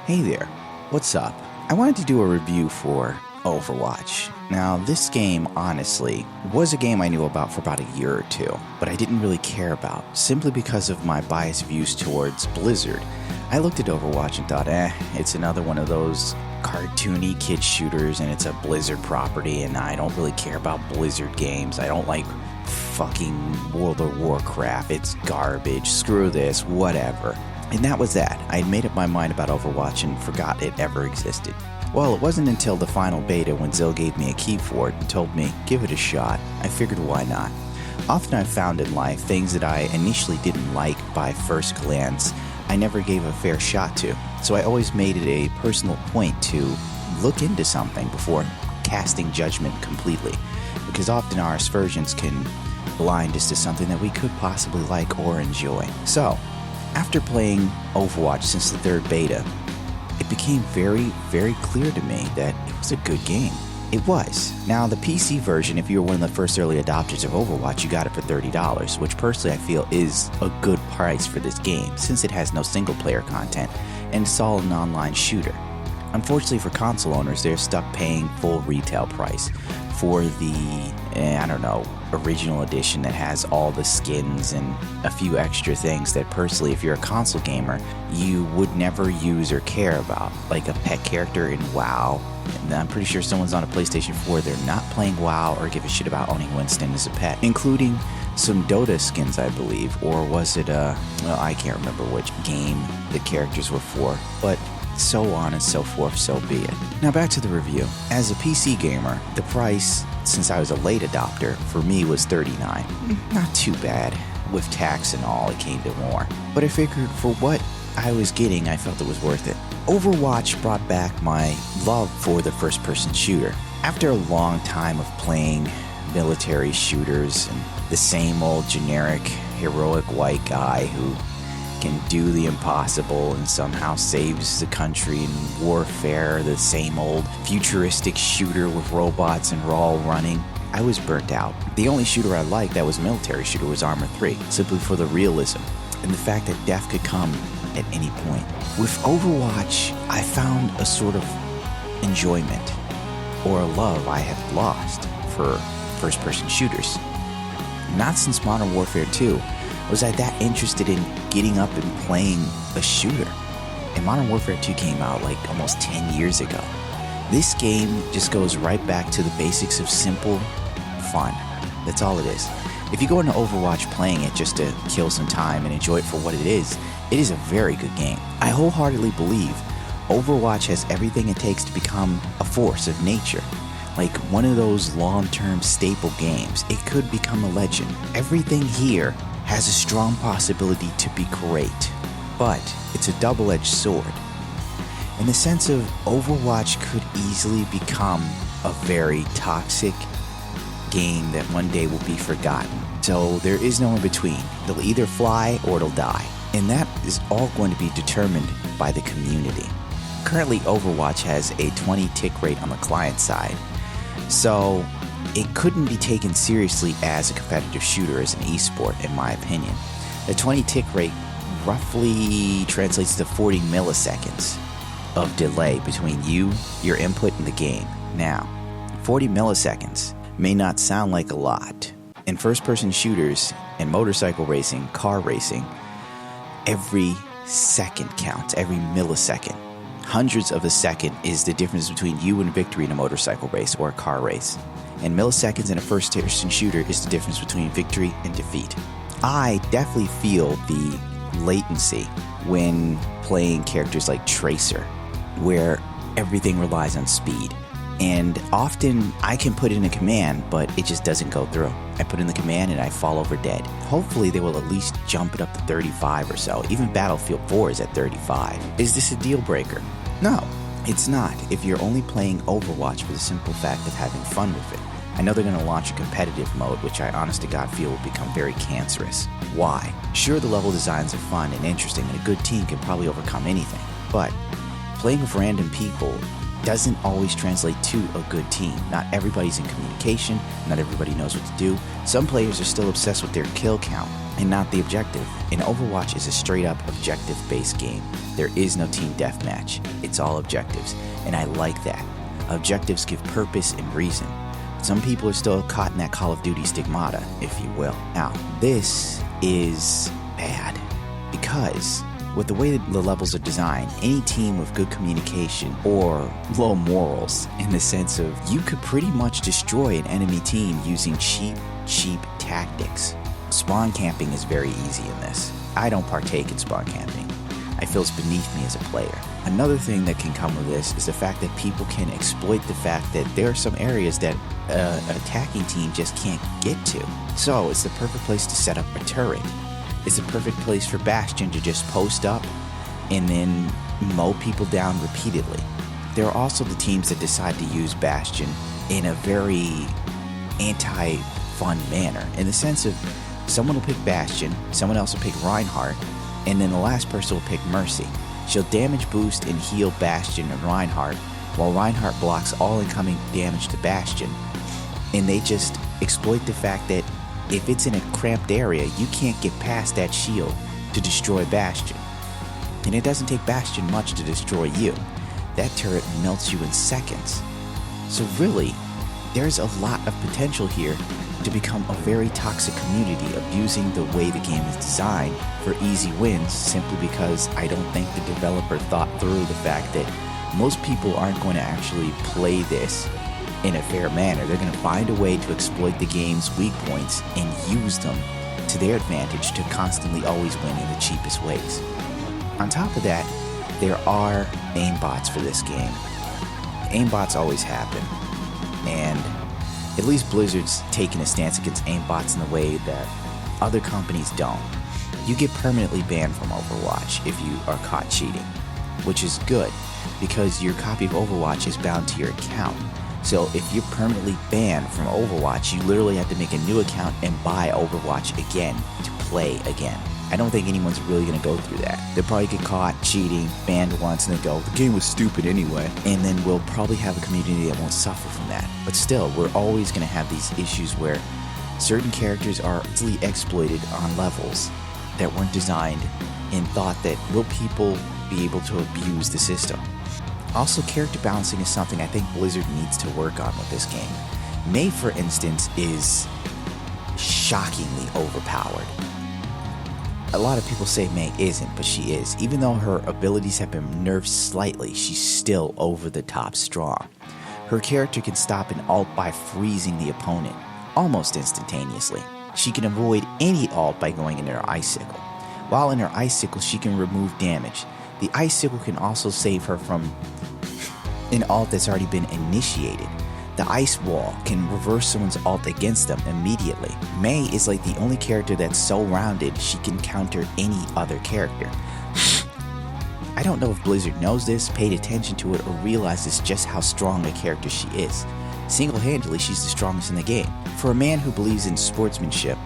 Hey there, what's up? I wanted to do a review for Overwatch. Now, this game, honestly, was a game I knew about for about a year or two, but I didn't really care about, simply because of my biased views towards Blizzard. I looked at Overwatch and thought, it's another one of those cartoony kid shooters, and it's a Blizzard property, and I don't really care about Blizzard games. I don't like fucking World of Warcraft. It's garbage. Screw this, whatever. And that was that. I had made up my mind about Overwatch and forgot it ever existed. Well, it wasn't until the final beta when Zill gave me a key for it and told me, give it a shot. I figured why not. Often I've found in life things that I initially didn't like by first glance, I never gave a fair shot to. So I always made it a personal point to look into something before casting judgment completely. Because often our aspersions can blind us to something that we could possibly like or enjoy. So, after playing Overwatch since the third beta, it became very, very clear to me that it was a good game. It was. Now, the PC version, if you were one of the first early adopters of Overwatch, you got it for $30, which personally I feel is a good price for this game, since it has no single-player content, and it's all an online shooter. Unfortunately for console owners, they're stuck paying full retail price for the, original edition that has all the skins and a few extra things that personally, if you're a console gamer, you would never use or care about, like a pet character in WoW. And I'm pretty sure someone's on a PlayStation 4, they're not playing WoW or give a shit about owning Winston as a pet, including some Dota skins, I believe, or was it I can't remember which game the characters were for, but so on and so forth, so be it. Now back to the review. As a PC gamer, the price, since I was a late adopter, for me was $39. Not too bad. With tax and all, it came to more. But I figured for what I was getting, I felt it was worth it. Overwatch brought back my love for the first-person shooter. After a long time of playing military shooters and the same old generic heroic white guy who can do the impossible and somehow saves the country in warfare, the same old futuristic shooter with robots and we're all running, I was burnt out. The only shooter I liked that was a military shooter was Arma 3, simply for the realism and the fact that death could come at any point. With Overwatch, I found a sort of enjoyment or a love I had lost for first-person shooters. Not since Modern Warfare 2 was I that interested in getting up and playing a shooter. And Modern Warfare 2 came out like almost 10 years ago. This game just goes right back to the basics of simple fun. That's all it is. If you go into Overwatch playing it just to kill some time and enjoy it for what it is a very good game. I wholeheartedly believe Overwatch has everything it takes to become a force of nature. Like one of those long-term staple games. It could become a legend. Everything here has a strong possibility to be great, but it's a double-edged sword. In the sense of Overwatch could easily become a very toxic game that one day will be forgotten. So there is no in between. It'll either fly or it'll die. And that is all going to be determined by the community. Currently, Overwatch has a 20 tick rate on the client side. So it couldn't be taken seriously as a competitive shooter, as an esport, in my opinion. The 20 tick rate roughly translates to 40 milliseconds of delay between you, your input, and the game. Now, 40 milliseconds may not sound like a lot. In first-person shooters and motorcycle racing, car racing, every second counts, every millisecond. Hundreds of a second is the difference between you and victory in a motorcycle race or a car race. And milliseconds in a first-person shooter is the difference between victory and defeat. I definitely feel the latency when playing characters like Tracer, where everything relies on speed. And often I can put in a command, but it just doesn't go through. I put in the command and I fall over dead. Hopefully they will at least jump it up to 35 or so. Even Battlefield 4 is at 35. Is this a deal breaker? No, it's not. If you're only playing Overwatch for the simple fact of having fun with it. I know they're going to launch a competitive mode, which I honest to God feel will become very cancerous. Why? Sure, the level designs are fun and interesting, and a good team can probably overcome anything. But playing with random people doesn't always translate to a good team. Not everybody's in communication, not everybody knows what to do. Some players are still obsessed with their kill count and not the objective. And Overwatch is a straight up objective-based game. There is no team deathmatch. It's all objectives, and I like that. Objectives give purpose and reason. Some people are still caught in that Call of Duty stigmata, if you will. Now, this is bad because with the way that the levels are designed, any team with good communication or low morals, in the sense of you could pretty much destroy an enemy team using cheap tactics. Spawn camping is very easy in this. I don't partake in spawn camping. I feel it's beneath me as a player. Another thing that can come with this is the fact that people can exploit the fact that there are some areas that an attacking team just can't get to. So it's the perfect place to set up a turret. It's a perfect place for Bastion to just post up and then mow people down repeatedly. There are also the teams that decide to use Bastion in a very anti-fun manner, in the sense of someone will pick Bastion, someone else will pick Reinhardt, and then the last person will pick Mercy. She'll damage boost and heal Bastion and Reinhardt, while Reinhardt blocks all incoming damage to Bastion. And they just exploit the fact that if it's in a cramped area, you can't get past that shield to destroy Bastion. And it doesn't take Bastion much to destroy you. That turret melts you in seconds. So really, there's a lot of potential here to become a very toxic community, abusing the way the game is designed for easy wins, simply because I don't think the developer thought through the fact that most people aren't going to actually play this in a fair manner. They're going to find a way to exploit the game's weak points and use them to their advantage to constantly always win in the cheapest ways. On top of that, there are aimbots for this game. Aimbots always happen, and at least Blizzard's taken a stance against aimbots in a way that other companies don't. You get permanently banned from Overwatch if you are caught cheating, which is good because your copy of Overwatch is bound to your account. So if you're permanently banned from Overwatch, you literally have to make a new account and buy Overwatch again to play again. I don't think anyone's really going to go through that. They'll probably get caught cheating, banned once, and they go, the game was stupid anyway. And then we'll probably have a community that won't suffer from that. But still, we're always going to have these issues where certain characters are easily exploited on levels that weren't designed and thought that will people be able to abuse the system. Also, character balancing is something I think Blizzard needs to work on with this game. Mei, for instance, is shockingly overpowered. A lot of people say Mei isn't, but she is. Even though her abilities have been nerfed slightly, she's still over the top strong. Her character can stop an ult by freezing the opponent, almost instantaneously. She can avoid any ult by going into her icicle. While in her icicle, she can remove damage. The icicle can also save her from an ult that's already been initiated. The ice wall can reverse someone's ult against them immediately. Mei is like the only character that's so rounded she can counter any other character. I don't know if Blizzard knows this, paid attention to it, or realizes just how strong a character she is. Single-handedly, she's the strongest in the game. For a man who believes in sportsmanship,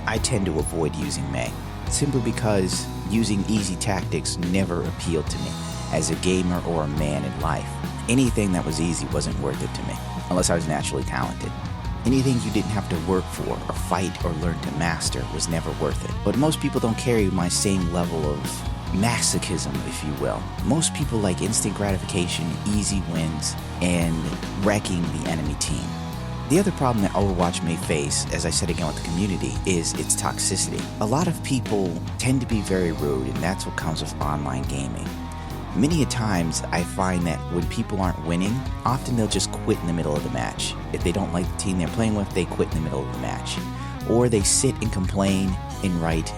I tend to avoid using Mei, simply because using easy tactics never appealed to me as a gamer or a man in life. Anything that was easy wasn't worth it to me, unless I was naturally talented. Anything you didn't have to work for or fight or learn to master was never worth it. But most people don't carry my same level of masochism, if you will. Most people like instant gratification, easy wins, and wrecking the enemy team. The other problem that Overwatch may face, as I said again with the community, is its toxicity. A lot of people tend to be very rude, and that's what comes with online gaming. Many a times, I find that when people aren't winning, often they'll just quit in the middle of the match. If they don't like the team they're playing with, they quit in the middle of the match. Or they sit and complain and write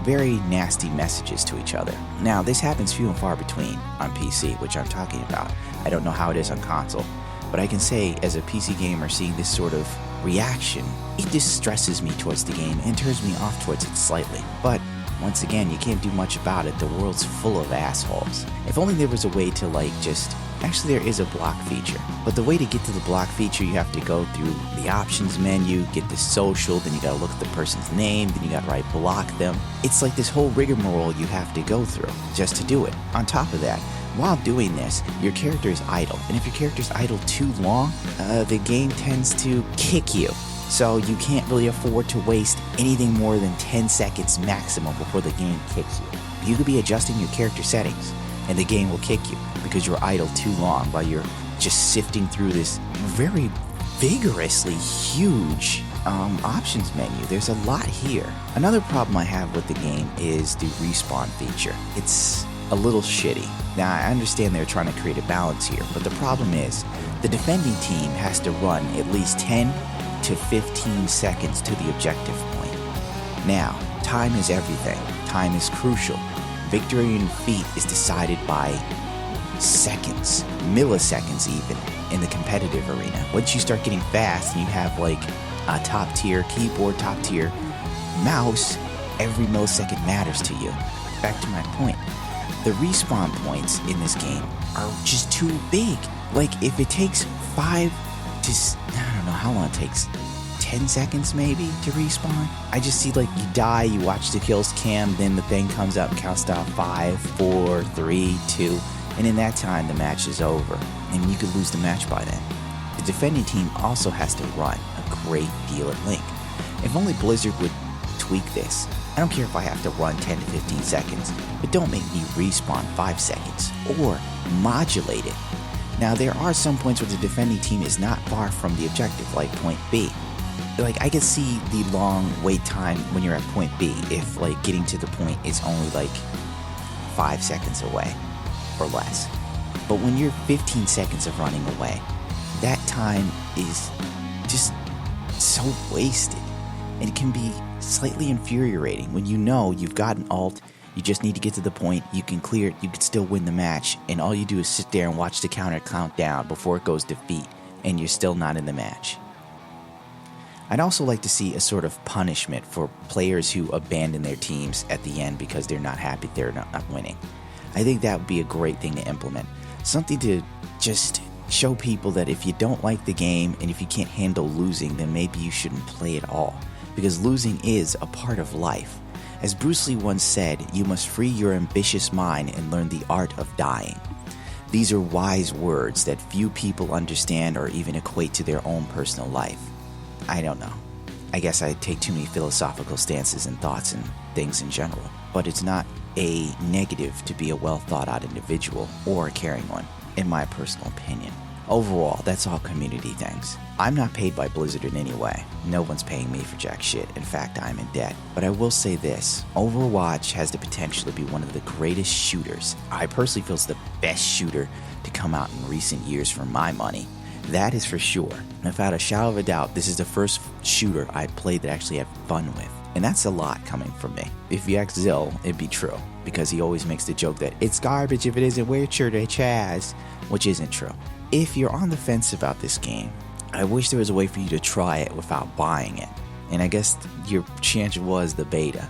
very nasty messages to each other. Now, this happens few and far between on PC, which I'm talking about. I don't know how it is on console, but I can say as a PC gamer seeing this sort of reaction, it distresses me towards the game and turns me off towards it slightly. But once again, you can't do much about it. The world's full of assholes. If only there was a way to actually there is a block feature. But the way to get to the block feature, you have to go through the options menu, get the social, then you gotta look at the person's name, then you gotta block them. It's like this whole rigmarole you have to go through just to do it. On top of that, While doing this, your character is idle, and if your character is idle too long, the game tends to kick you. So you can't really afford to waste anything more than 10 seconds maximum before the game kicks you. You could be adjusting your character settings, and the game will kick you because you're idle too long while you're just sifting through this very vigorously huge options menu. There's a lot here. Another problem I have with the game is the respawn feature. It's a little shitty. Now, I understand they're trying to create a balance here, but the problem is the defending team has to run at least 10 to 15 seconds to the objective point. Now, time is everything. Time is crucial. Victory and defeat is decided by seconds, milliseconds even, in the competitive arena. Once you start getting fast and you have like a top tier keyboard, top tier mouse, every millisecond matters to you. Back to my point. The respawn points in this game are just too big. Like, if it takes 5 to, I don't know how long it takes, 10 seconds maybe to respawn. I just see like you die, you watch the kills cam, then the thing comes up and counts down 5, 4, 3, 2, and in that time the match is over, and you could lose the match by then. The defending team also has to run a great deal at length. If only Blizzard would tweak this. I don't care if I have to run 10 to 15 seconds, but don't make me respawn 5 seconds, or modulate it. Now, there are some points where the defending team is not far from the objective, like point B. Like, I can see the long wait time when you're at point B if, like, getting to the point is only, like, 5 seconds away or less. But when you're 15 seconds of running away, that time is just so wasted. And it can be slightly infuriating when you know you've got an ult, you just need to get to the point, you can clear it, you can still win the match, and all you do is sit there and watch the counter count down before it goes defeat, and you're still not in the match. I'd also like to see a sort of punishment for players who abandon their teams at the end because they're not happy they're not winning. I think that would be a great thing to implement. Something to just show people that if you don't like the game and if you can't handle losing, then maybe you shouldn't play at all. Because losing is a part of life. As Bruce Lee once said, you must free your ambitious mind and learn the art of dying. These are wise words that few people understand or even equate to their own personal life. I don't know. I guess I take too many philosophical stances and thoughts and things in general. But it's not a negative to be a well thought out individual or a caring one, in my personal opinion. Overall, that's all community things. I'm not paid by Blizzard in any way. No one's paying me for jack shit. In fact, I'm in debt. But I will say this, Overwatch has the potential to be one of the greatest shooters. I personally feel it's the best shooter to come out in recent years for my money. That is for sure. Without a shadow of a doubt, this is the first shooter I played that I actually had fun with. And that's a lot coming from me. If you ask Zill, it'd be true. Because he always makes the joke that it's garbage if it isn't Witcher to Chaz, which isn't true. If you're on the fence about this game, I wish there was a way for you to try it without buying it. And I guess your chance was the beta.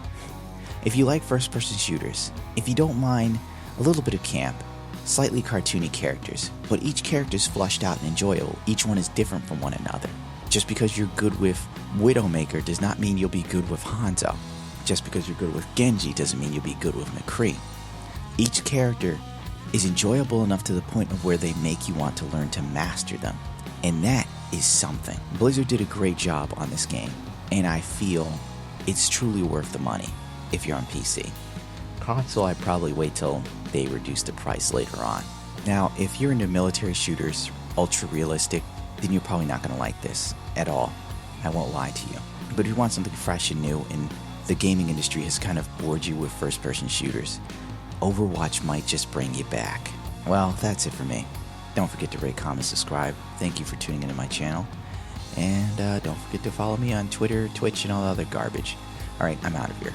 If you like first-person shooters, if you don't mind a little bit of camp, slightly cartoony characters, but each character is fleshed out and enjoyable, each one is different from one another. Just because you're good with Widowmaker does not mean you'll be good with Hanzo. Just because you're good with Genji doesn't mean you'll be good with McCree. Each character is enjoyable enough to the point of where they make you want to learn to master them. And that is something. Blizzard did a great job on this game, and I feel it's truly worth the money if you're on PC. Console, I'd probably wait till they reduce the price later on. Now, if you're into military shooters, ultra realistic, then you're probably not going to like this at all. I won't lie to you. But if you want something fresh and new, and the gaming industry has kind of bored you with first-person shooters, Overwatch might just bring you back. Well, that's it for me. Don't forget to rate, comment, subscribe. Thank you for tuning into my channel. And don't forget to follow me on Twitter, Twitch, and all the other garbage. Alright, I'm out of here.